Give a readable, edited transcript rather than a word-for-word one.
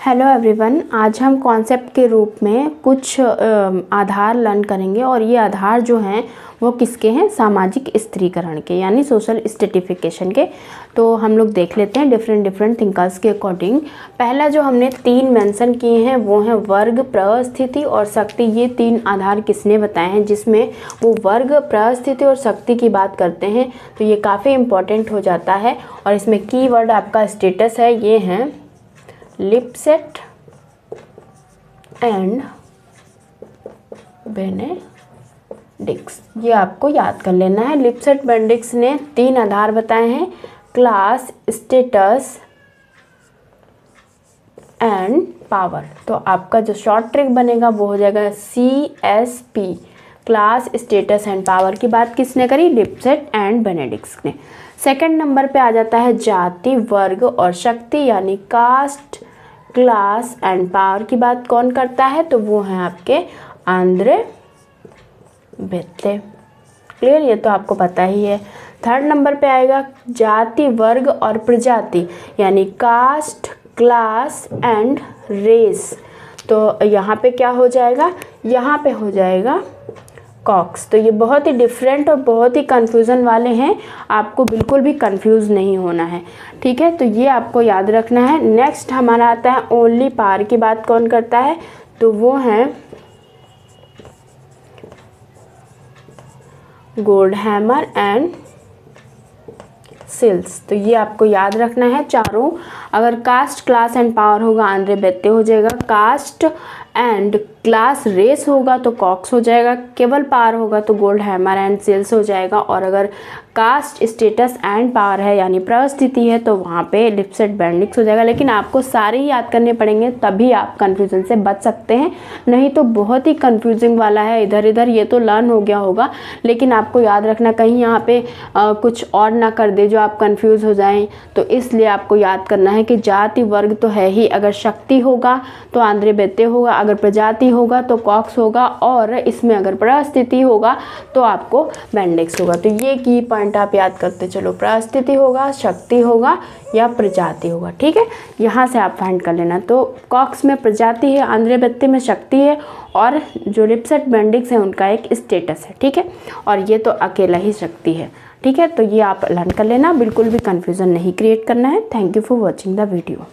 Hello everyone, आज हम concept के रूप में कुछ आधार लर्न करेंगे और ये आधार जो हैं वो किसके हैं? सामाजिक स्त्रीकरण के, यानी सोशल स्ट्रेटिफिकेशन के। तो हम लोग देख लेते हैं डिफरेंट थिंकर्स के अकॉर्डिंग। पहला जो हमने 3 मेंशन किए हैं वो हैं वर्ग, प्रस्थिति और शक्ति। ये 3 आधार किसने बताए हैं? जिसमें वो वर्ग, प्रस्थिति और शक्ति की बात करते हैं। तो ये काफ़ी इम्पॉर्टेंट हो जाता है और इसमें कीवर्ड आपका स्टेटस है, ये हैं लिपसेट एंड बेनेडिक्ट। ये आपको याद कर लेना है। लिपसेट बेनेडिक्ट ने 3 आधार बताए हैं, क्लास, स्टेटस एंड पावर। तो आपका जो शॉर्ट ट्रिक बनेगा वो हो जाएगा CSP, class, status and power की बात किसने करी? लिपसेट एंड बेनेडिक्ट ने। सेकंड नंबर पे आ जाता है जाति, वर्ग और शक्ति, यानी कास्ट, क्लास एंड पावर की बात कौन करता है? तो वो हैं आपके आंद्रे बेत्ते। क्लियर? ये तो आपको पता ही है। थर्ड नंबर पे आएगा जाति, वर्ग और प्रजाति, यानी कास्ट, क्लास एंड रेस। तो यहाँ पे क्या हो जाएगा? यहाँ पे हो जाएगा कॉक्स। तो ये बहुत ही डिफरेंट और बहुत ही कन्फ्यूज़न वाले हैं, आपको बिल्कुल भी कंफ्यूज नहीं होना है, ठीक है? तो ये आपको याद रखना है। नेक्स्ट हमारा आता है ओनली पावर की बात कौन करता है? तो वो हैं गोल्डहैमर एंड सेल्स। तो ये आपको याद रखना है चारों। अगर कास्ट, क्लास एंड पावर होगा आंद्रे बेत्ते हो जाएगा, कास्ट एंड क्लास रेस होगा तो कॉक्स हो जाएगा, केवल पावर होगा तो गोल्डहैमर एंड सेल्स हो जाएगा, और अगर कास्ट, स्टेटस एंड पावर है यानी प्रस्थिति है तो वहाँ पे लिपसेट बेनेडिक्ट हो जाएगा। लेकिन आपको सारे ही याद करने पड़ेंगे, तभी आप कन्फ्यूज़न से बच सकते हैं, नहीं तो बहुत ही कन्फ्यूजिंग वाला है इधर इधर। ये तो लर्न हो गया होगा, लेकिन आपको याद रखना कहीं यहाँ पे कुछ और ना कर दे जो आप कन्फ्यूज़ हो जाएं। तो इसलिए आपको याद करना है कि जाति, वर्ग तो है ही, अगर शक्ति होगा तो आंद्रे बेत्ते होगा, अगर प्रजाति होगा तो कॉक्स होगा, और इसमें अगर प्रस्थिति होगा तो आपको बेनेडिक्ट होगा। तो ये की पॉइंट आप याद करते चलो, प्रस्थिति होगा, शक्ति होगा या प्रजाति होगा, ठीक है? यहाँ से आप फाइंड कर लेना। तो कॉक्स में प्रजाति है, आंद्रे बेत्ते में शक्ति है, और जो लिपसेट बेनेडिक्ट है उनका एक स्टेटस है, ठीक है? और ये तो अकेला ही शक्ति है, ठीक है? तो ये आप लर्न कर लेना, बिल्कुल भी कंफ्यूजन नहीं क्रिएट करना है। Thank you for watching the video.